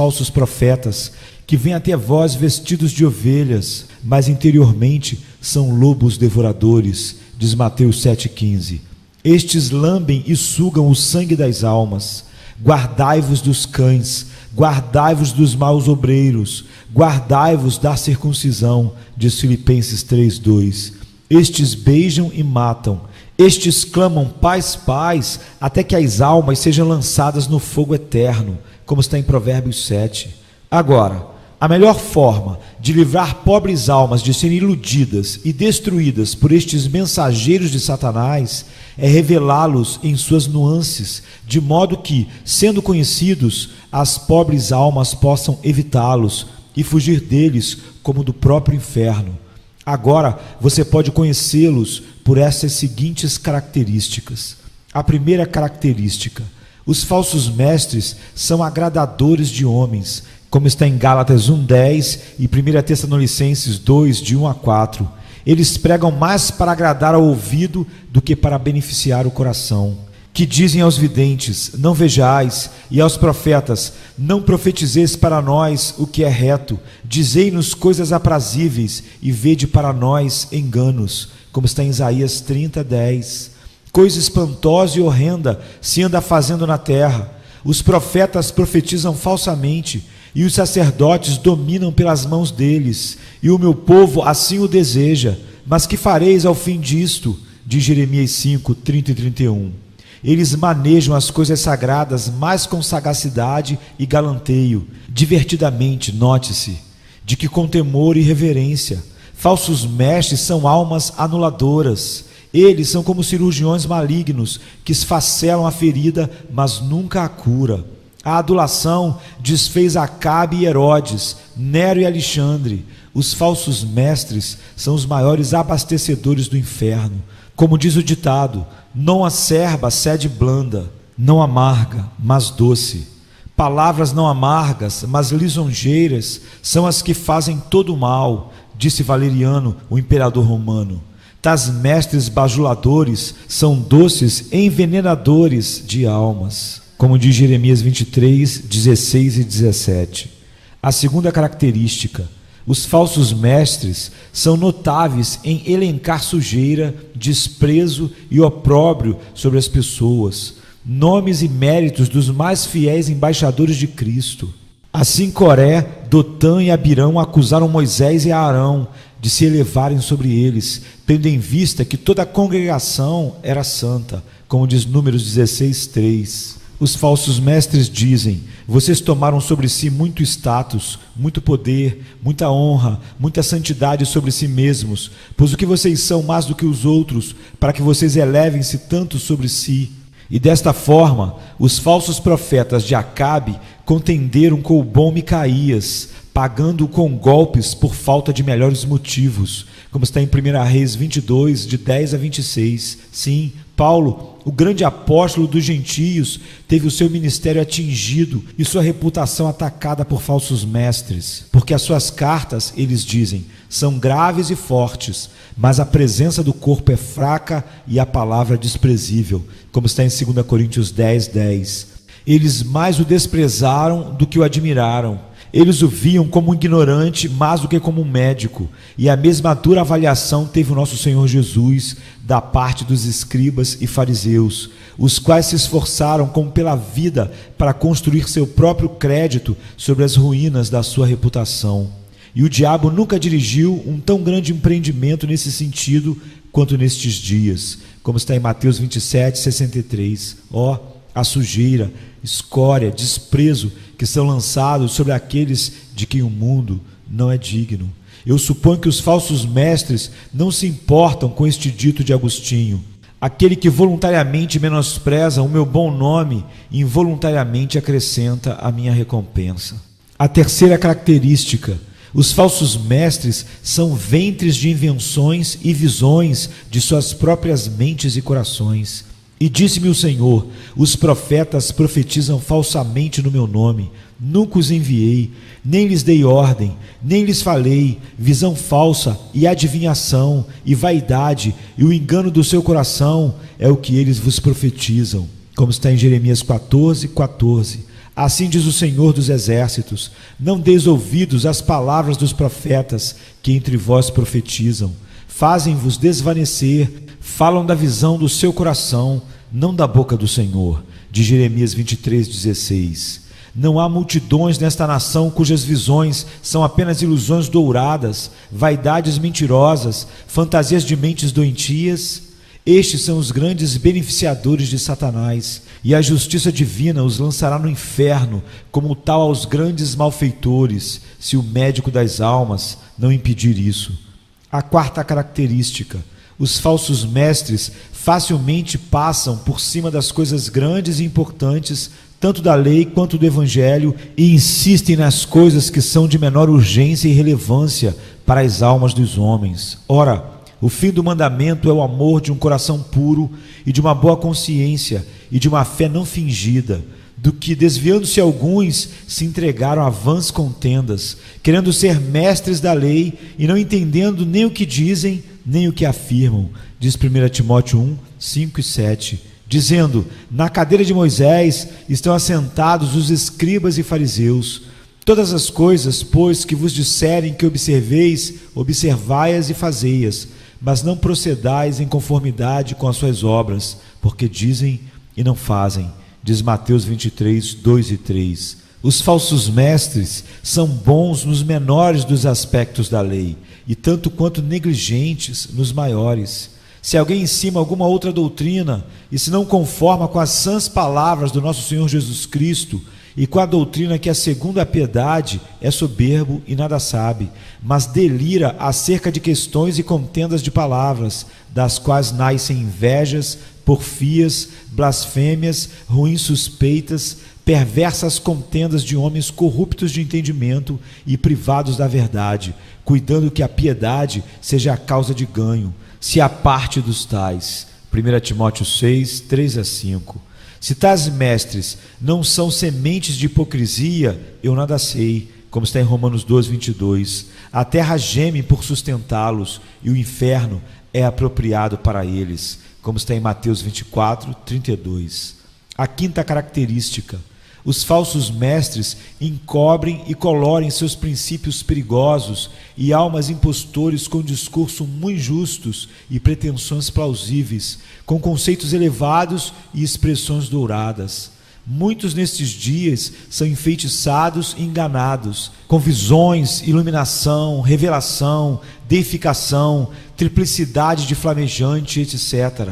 falsos profetas, que vêm até vós vestidos de ovelhas, mas interiormente são lobos devoradores, diz Mateus 7,15. Estes lambem e sugam o sangue das almas. Guardai-vos dos cães, guardai-vos dos maus obreiros, guardai-vos da circuncisão, diz Filipenses 3,2. Estes beijam e matam, estes clamam paz, paz, até que as almas sejam lançadas no fogo eterno, como está em Provérbios 7. Agora, a melhor forma de livrar pobres almas de serem iludidas e destruídas por estes mensageiros de Satanás é revelá-los em suas nuances, de modo que, sendo conhecidos, as pobres almas possam evitá-los e fugir deles como do próprio inferno. Agora, você pode conhecê-los por essas seguintes características. A primeira característica: os falsos mestres são agradadores de homens, como está em Gálatas 1,10 e 1 Tessalonicenses 2, de 1 a 4. Eles pregam mais para agradar ao ouvido do que para beneficiar o coração. Que dizem aos videntes: não vejais, e aos profetas: não profetizeis para nós o que é reto, dizei-nos coisas aprazíveis, e vede para nós enganos, como está em Isaías 30:10. Coisa espantosa e horrenda se anda fazendo na terra. Os profetas profetizam falsamente, e os sacerdotes dominam pelas mãos deles, e o meu povo assim o deseja. Mas que fareis ao fim disto? Diz Jeremias 5, 30 e 31. Eles manejam as coisas sagradas mais com sagacidade e galanteio, divertidamente, note-se, de que com temor e reverência. Falsos mestres são almas anuladoras. Eles são como cirurgiões malignos que esfacelam a ferida, mas nunca a cura. A adulação desfez Acabe e Herodes, Nero e Alexandre. Os falsos mestres são os maiores abastecedores do inferno. Como diz o ditado: não acerba sede blanda, não amarga, mas doce. Palavras não amargas, mas lisonjeiras, são as que fazem todo o mal, disse Valeriano, o imperador romano. Tais mestres bajuladores são doces envenenadores de almas, como diz Jeremias 23, 16 e 17. A segunda característica: os falsos mestres são notáveis em elencar sujeira, desprezo e opróbrio sobre as pessoas, nomes e méritos dos mais fiéis embaixadores de Cristo. Assim Coré, Dotã e Abirão acusaram Moisés e Arão de se elevarem sobre eles, tendo em vista que toda a congregação era santa, como diz Números 16, 3. Os falsos mestres dizem: vocês tomaram sobre si muito status, muito poder, muita honra, muita santidade sobre si mesmos, pois o que vocês são mais do que os outros, para que vocês elevem-se tanto sobre si. E desta forma, os falsos profetas de Acabe contenderam com o bom Micaías, pagando-o com golpes por falta de melhores motivos, como está em 1 Reis 22, de 10 a 26. Sim, Paulo, o grande apóstolo dos gentios, teve o seu ministério atingido e sua reputação atacada por falsos mestres, porque as suas cartas, eles dizem, são graves e fortes, mas a presença do corpo é fraca e a palavra desprezível, como está em 2 Coríntios 10, 10. Eles mais o desprezaram do que o admiraram. Eles o viam como um ignorante mais do que como um médico, e a mesma dura avaliação teve o nosso Senhor Jesus da parte dos escribas e fariseus, os quais se esforçaram como pela vida para construir seu próprio crédito sobre as ruínas da sua reputação. E o diabo nunca dirigiu um tão grande empreendimento nesse sentido quanto nestes dias, como está em Mateus 27, 63. A sujeira, escória, desprezo que são lançados sobre aqueles de quem o mundo não é digno. Eu suponho que os falsos mestres não se importam com este dito de Agostinho: aquele que voluntariamente menospreza o meu bom nome, involuntariamente acrescenta a minha recompensa. A terceira característica: os falsos mestres são ventres de invenções e visões de suas próprias mentes e corações. E disse-me o Senhor: os profetas profetizam falsamente no meu nome, nunca os enviei, nem lhes dei ordem, nem lhes falei. Visão falsa e adivinhação e vaidade e o engano do seu coração é o que eles vos profetizam, como está em Jeremias 14, 14. Assim diz o Senhor dos Exércitos: não deis ouvidos às palavras dos profetas que entre vós profetizam. Fazem-vos desvanecer, falam da visão do seu coração, não da boca do Senhor. De Jeremias 23:16. Não há multidões nesta nação cujas visões são apenas ilusões douradas, vaidades mentirosas, fantasias de mentes doentias. Estes são os grandes beneficiadores de Satanás, e a justiça divina os lançará no inferno, como tal aos grandes malfeitores, se o médico das almas não impedir isso. A quarta característica: os falsos mestres facilmente passam por cima das coisas grandes e importantes, tanto da lei quanto do evangelho, e insistem nas coisas que são de menor urgência e relevância para as almas dos homens. Ora, o fim do mandamento é o amor de um coração puro e de uma boa consciência e de uma fé não fingida, do que, desviando-se alguns, se entregaram a vãs contendas, querendo ser mestres da lei e não entendendo nem o que dizem, nem o que afirmam. Diz 1 Timóteo 1, 5 e 7, dizendo: na cadeira de Moisés estão assentados os escribas e fariseus. Todas as coisas, pois, que vos disserem que observeis, observai-as e fazei-as, mas não procedais em conformidade com as suas obras, porque dizem e não fazem. Diz Mateus 23, 2 e 3. Os falsos mestres são bons nos menores dos aspectos da lei, e tanto quanto negligentes nos maiores. Se alguém ensina alguma outra doutrina, e se não conforma com as sãs palavras do nosso Senhor Jesus Cristo, e com a doutrina que é segundo a piedade, é soberbo e nada sabe, mas delira acerca de questões e contendas de palavras, das quais nascem invejas, porfias, blasfêmias, ruins suspeitas, perversas contendas de homens corruptos de entendimento e privados da verdade, cuidando que a piedade seja a causa de ganho, se aparte dos tais. 1 Timóteo 6, 3 a 5. Se tais mestres não são sementes de hipocrisia, eu nada sei, como está em Romanos 12, 22. A terra geme por sustentá-los, e o inferno é apropriado para eles, como está em Mateus 24, 32. A quinta característica: os falsos mestres encobrem e colorem seus princípios perigosos e almas impostores com discurso muito justos e pretensões plausíveis, com conceitos elevados e expressões douradas. Muitos nestes dias são enfeitiçados e enganados, com visões, iluminação, revelação, deificação, triplicidade de flamejante, etc.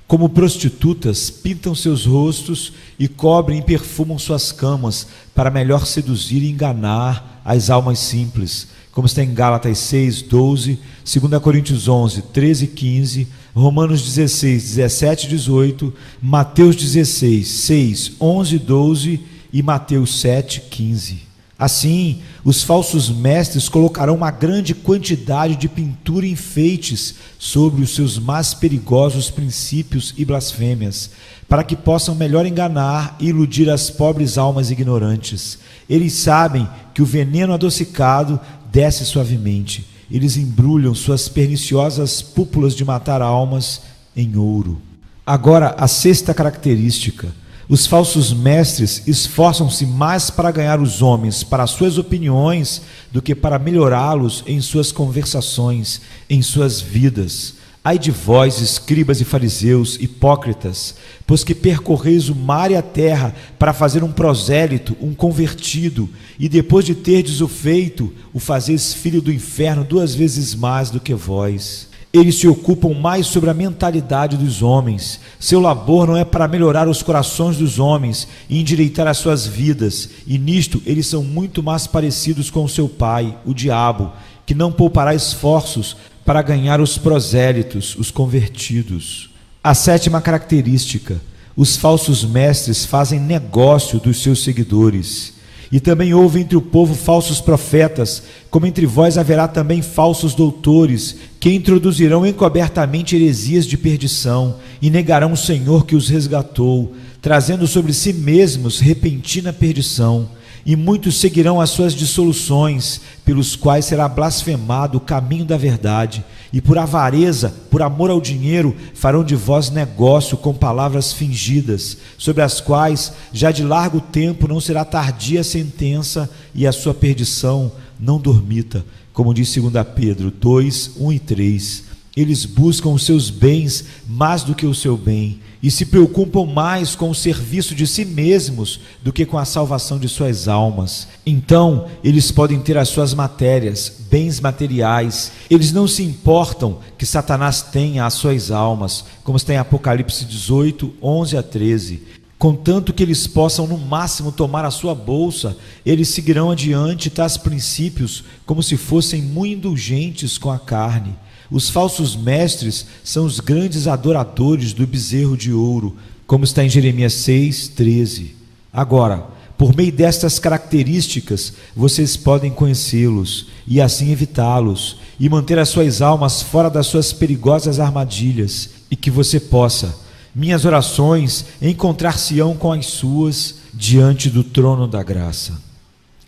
Como prostitutas, pintam seus rostos e cobrem e perfumam suas camas, para melhor seduzir e enganar as almas simples, como está em Gálatas 6, 12, 2 Coríntios 11, 13 e 15, Romanos 16, 17 e 18, Mateus 16, 6, 11 e 12 e Mateus 7, 15. Assim, os falsos mestres colocarão uma grande quantidade de pintura e enfeites sobre os seus mais perigosos princípios e blasfêmias, para que possam melhor enganar e iludir as pobres almas ignorantes. Eles sabem que o veneno adocicado desce suavemente. Eles embrulham suas perniciosas púpulas de matar almas em ouro. Agora, a sexta característica: os falsos mestres esforçam-se mais para ganhar os homens para suas opiniões do que para melhorá-los em suas conversações, em suas vidas. Ai de vós, escribas e fariseus, hipócritas, pois que percorreis o mar e a terra para fazer um prosélito, um convertido, e depois de terdes o feito, o fazeis filho do inferno 2 vezes mais do que vós. Eles se ocupam mais sobre a mentalidade dos homens. Seu labor não é para melhorar os corações dos homens e endireitar as suas vidas, e nisto eles são muito mais parecidos com o seu pai, o diabo, que não poupará esforços para ganhar os prosélitos, os convertidos. A sétima característica: os falsos mestres fazem negócio dos seus seguidores. E também houve entre o povo falsos profetas, como entre vós haverá também falsos doutores, que introduzirão encobertamente heresias de perdição, e negarão o Senhor que os resgatou, trazendo sobre si mesmos repentina perdição. e muitos seguirão as suas dissoluções, pelos quais será blasfemado o caminho da verdade, e por avareza, por amor ao dinheiro, farão de vós negócio com palavras fingidas, sobre as quais já de largo tempo não será tardia a sentença, e a sua perdição não dormita, como diz 2 Pedro 2, 1 e 3. Eles buscam os seus bens mais do que o seu bem, e se preocupam mais com o serviço de si mesmos do que com a salvação de suas almas. Então, eles podem ter as suas matérias, bens materiais. Eles não se importam que Satanás tenha as suas almas, como está em Apocalipse 18, 11 a 13. Contanto que eles possam no máximo tomar a sua bolsa, eles seguirão adiante tais princípios como se fossem muito indulgentes com a carne. Os falsos mestres são os grandes adoradores do bezerro de ouro, como está em Jeremias 6, 13. Agora, por meio destas características, vocês podem conhecê-los e assim evitá-los e manter as suas almas fora das suas perigosas armadilhas, e que você possa, minhas orações, encontrar-se-ão com as suas diante do trono da graça.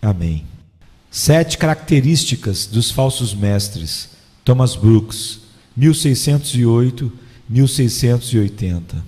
Amém. 7 características dos falsos mestres. Thomas Brooks, 1608-1680.